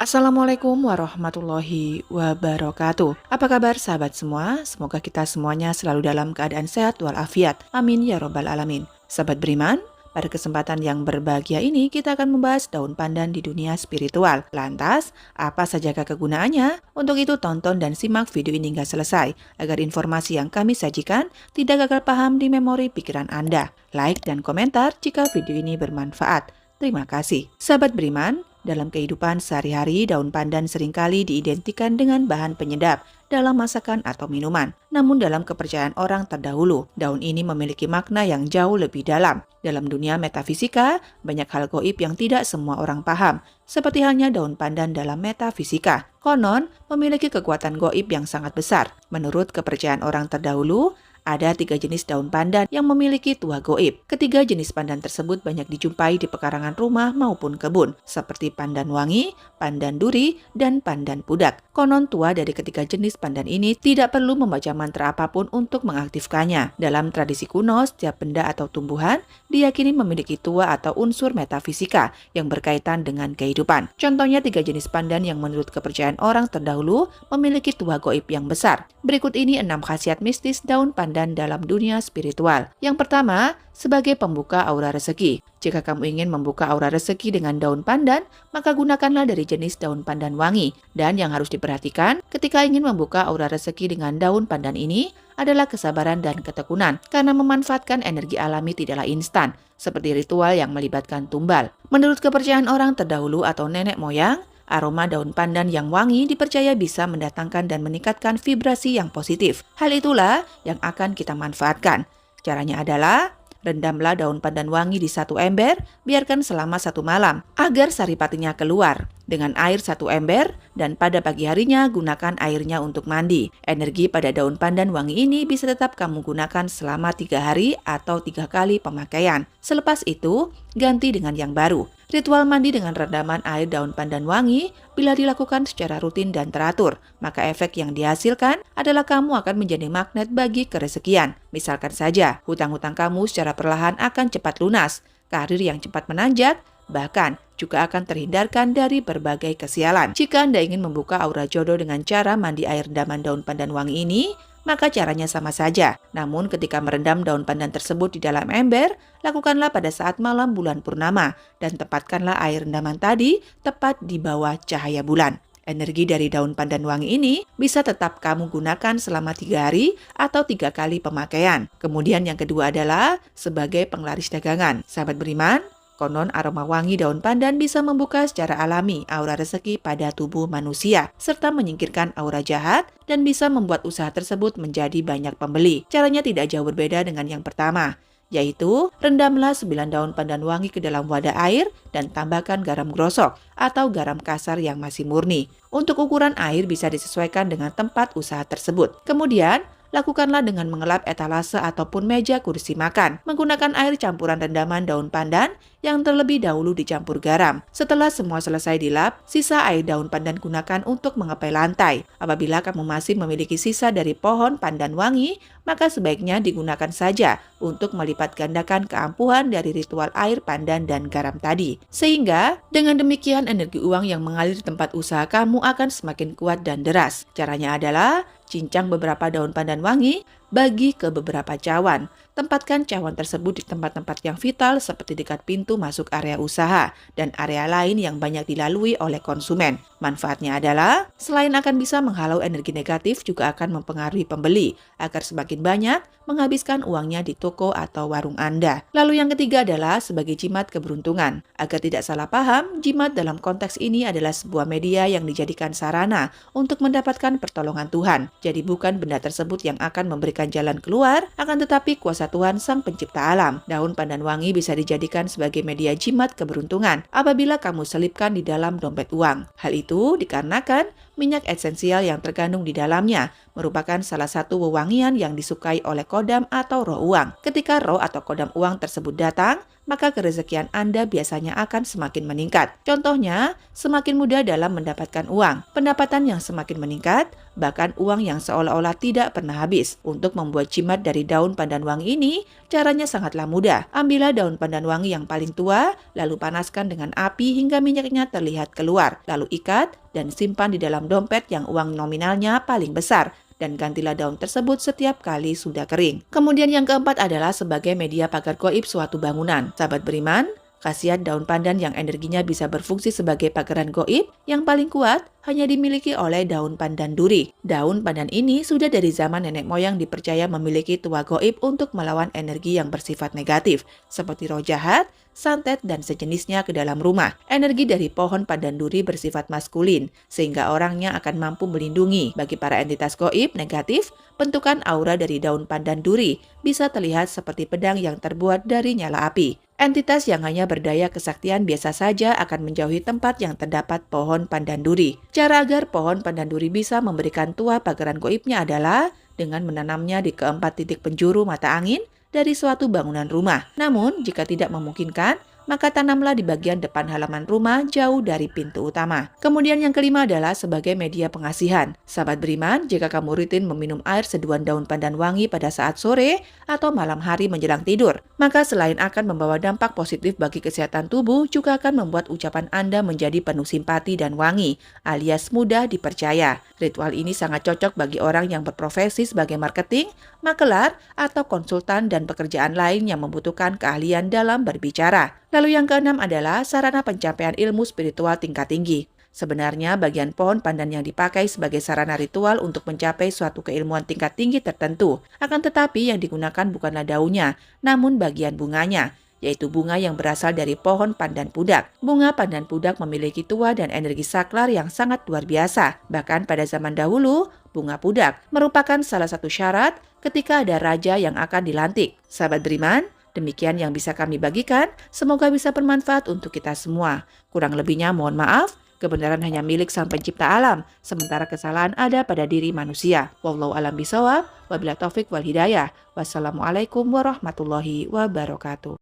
Assalamualaikum warahmatullahi wabarakatuh. Apa kabar sahabat semua? Semoga kita semuanya selalu dalam keadaan sehat walafiat. Amin ya robbal alamin. Sahabat beriman, pada kesempatan yang berbahagia ini kita akan membahas daun pandan di dunia spiritual. Lantas, apa sajakah kegunaannya? Untuk itu tonton dan simak video ini hingga selesai agar informasi yang kami sajikan tidak gagal paham di memori pikiran Anda. Like dan komentar jika video ini bermanfaat. Terima kasih. Sahabat beriman, dalam kehidupan sehari-hari, daun pandan seringkali diidentikan dengan bahan penyedap dalam masakan atau minuman. Namun dalam kepercayaan orang terdahulu, daun ini memiliki makna yang jauh lebih dalam. Dalam dunia metafisika, banyak hal gaib yang tidak semua orang paham, seperti halnya daun pandan dalam metafisika. Konon, memiliki kekuatan gaib yang sangat besar. Menurut kepercayaan orang terdahulu, ada 3 jenis daun pandan yang memiliki tuah gaib. Ketiga jenis pandan tersebut banyak dijumpai di pekarangan rumah maupun kebun, seperti pandan wangi, pandan duri, dan pandan pudak. Konon tuah dari ketiga jenis pandan ini tidak perlu membaca mantra apapun untuk mengaktifkannya. Dalam tradisi kuno, setiap benda atau tumbuhan diyakini memiliki tuah atau unsur metafisika yang berkaitan dengan kehidupan. Contohnya 3 jenis pandan yang menurut kepercayaan orang terdahulu memiliki tuah gaib yang besar. Berikut ini 6 khasiat mistis daun pandan dalam dunia spiritual. Yang pertama, sebagai pembuka aura rezeki. Jika kamu ingin membuka aura rezeki dengan daun pandan, maka gunakanlah dari jenis daun pandan wangi. Dan yang harus diperhatikan ketika ingin membuka aura rezeki dengan daun pandan ini adalah kesabaran dan ketekunan, karena memanfaatkan energi alami tidaklah instan, seperti ritual yang melibatkan tumbal. Menurut kepercayaan orang terdahulu atau nenek moyang, aroma daun pandan yang wangi dipercaya bisa mendatangkan dan meningkatkan vibrasi yang positif. Hal itulah yang akan kita manfaatkan. Caranya adalah, rendamlah daun pandan wangi di 1 ember, biarkan selama 1 malam, agar saripatinya keluar dengan air 1 ember, dan pada pagi harinya gunakan airnya untuk mandi. Energi pada daun pandan wangi ini bisa tetap kamu gunakan selama 3 hari atau 3 kali pemakaian. Selepas itu, ganti dengan yang baru. Ritual mandi dengan rendaman air daun pandan wangi bila dilakukan secara rutin dan teratur, maka efek yang dihasilkan adalah kamu akan menjadi magnet bagi kerezekian. Misalkan saja, hutang-hutang kamu secara perlahan akan cepat lunas, karir yang cepat menanjak, bahkan juga akan terhindarkan dari berbagai kesialan. Jika Anda ingin membuka aura jodoh dengan cara mandi air rendaman daun pandan wangi ini, maka caranya sama saja. Namun ketika merendam daun pandan tersebut di dalam ember, lakukanlah pada saat malam bulan purnama dan tempatkanlah air rendaman tadi tepat di bawah cahaya bulan. Energi dari daun pandan wangi ini bisa tetap kamu gunakan selama 3 hari atau 3 kali pemakaian. Kemudian yang kedua adalah sebagai penglaris dagangan. Sahabat beriman, konon aroma wangi daun pandan bisa membuka secara alami aura rezeki pada tubuh manusia, serta menyingkirkan aura jahat dan bisa membuat usaha tersebut menjadi banyak pembeli. Caranya tidak jauh berbeda dengan yang pertama, yaitu rendamlah 9 daun pandan wangi ke dalam wadah air dan tambahkan garam grosok atau garam kasar yang masih murni. Untuk ukuran air bisa disesuaikan dengan tempat usaha tersebut. Kemudian, lakukanlah dengan mengelap etalase ataupun meja kursi makan, menggunakan air campuran rendaman daun pandan yang terlebih dahulu dicampur garam. Setelah semua selesai dilap, sisa air daun pandan gunakan untuk mengepel lantai. Apabila kamu masih memiliki sisa dari pohon pandan wangi, maka sebaiknya digunakan saja untuk melipat gandakan keampuhan dari ritual air pandan dan garam tadi. Sehingga, dengan demikian energi uang yang mengalir di tempat usaha kamu akan semakin kuat dan deras. Caranya adalah, cincang beberapa daun pandan wangi, bagi ke beberapa cawan. Tempatkan cawan tersebut di tempat-tempat yang vital seperti dekat pintu masuk area usaha dan area lain yang banyak dilalui oleh konsumen. Manfaatnya adalah, selain akan bisa menghalau energi negatif, juga akan mempengaruhi pembeli agar semakin banyak menghabiskan uangnya di toko atau warung Anda. Lalu yang ketiga adalah sebagai jimat keberuntungan. Agar tidak salah paham, jimat dalam konteks ini adalah sebuah media yang dijadikan sarana untuk mendapatkan pertolongan Tuhan. Jadi bukan benda tersebut yang akan memberikan jalan keluar, akan tetapi kuasa Tuhan Sang Pencipta Alam. Daun pandan wangi bisa dijadikan sebagai media jimat keberuntungan apabila kamu selipkan di dalam dompet uang. Hal itu dikarenakan minyak esensial yang terkandung di dalamnya merupakan salah satu wewangian yang disukai oleh kodam atau roh uang. Ketika roh atau kodam uang tersebut datang, maka kerezekian Anda biasanya akan semakin meningkat. Contohnya, semakin mudah dalam mendapatkan uang, pendapatan yang semakin meningkat, bahkan uang yang seolah-olah tidak pernah habis. Untuk membuat jimat dari daun pandan wangi ini, caranya sangatlah mudah. Ambillah daun pandan wangi yang paling tua, lalu panaskan dengan api hingga minyaknya terlihat keluar. Lalu ikat dan simpan di dalam dompet yang uang nominalnya paling besar, dan gantilah daun tersebut setiap kali sudah kering. Kemudian yang keempat adalah sebagai media pagar gaib suatu bangunan. Sahabat beriman, khasiat daun pandan yang energinya bisa berfungsi sebagai pagaran gaib yang paling kuat hanya dimiliki oleh daun pandan duri. Daun pandan ini sudah dari zaman nenek moyang dipercaya memiliki tuah gaib untuk melawan energi yang bersifat negatif, seperti roh jahat, santet, dan sejenisnya ke dalam rumah. Energi dari pohon pandan duri bersifat maskulin, sehingga orangnya akan mampu melindungi. Bagi para entitas gaib negatif, bentukan aura dari daun pandan duri bisa terlihat seperti pedang yang terbuat dari nyala api. Entitas yang hanya berdaya kesaktian biasa saja akan menjauhi tempat yang terdapat pohon pandan duri. Cara agar pohon pandan duri bisa memberikan tuah pagaran gaibnya adalah dengan menanamnya di keempat titik penjuru mata angin dari suatu bangunan rumah. Namun, jika tidak memungkinkan, maka tanamlah di bagian depan halaman rumah jauh dari pintu utama. Kemudian yang kelima adalah sebagai media pengasihan. Sahabat beriman, jika kamu rutin meminum air seduhan daun pandan wangi pada saat sore atau malam hari menjelang tidur, maka selain akan membawa dampak positif bagi kesehatan tubuh, juga akan membuat ucapan Anda menjadi penuh simpati dan wangi, alias mudah dipercaya. Ritual ini sangat cocok bagi orang yang berprofesi sebagai marketing, makelar, atau konsultan dan pekerjaan lain yang membutuhkan keahlian dalam berbicara. Lalu yang keenam adalah sarana pencapaian ilmu spiritual tingkat tinggi. Sebenarnya bagian pohon pandan yang dipakai sebagai sarana ritual untuk mencapai suatu keilmuan tingkat tinggi tertentu. Akan tetapi yang digunakan bukanlah daunnya, namun bagian bunganya, yaitu bunga yang berasal dari pohon pandan pudak. Bunga pandan pudak memiliki tuah dan energi saklar yang sangat luar biasa. Bahkan pada zaman dahulu, bunga pudak merupakan salah satu syarat ketika ada raja yang akan dilantik. Sahabat beriman, demikian yang bisa kami bagikan, semoga bisa bermanfaat untuk kita semua. Kurang lebihnya mohon maaf, kebenaran hanya milik Sang Pencipta alam, sementara kesalahan ada pada diri manusia. Wallahu a'lam bishawab, wabillahi taufik wal hidayah. Wassalamualaikum warahmatullahi wabarakatuh.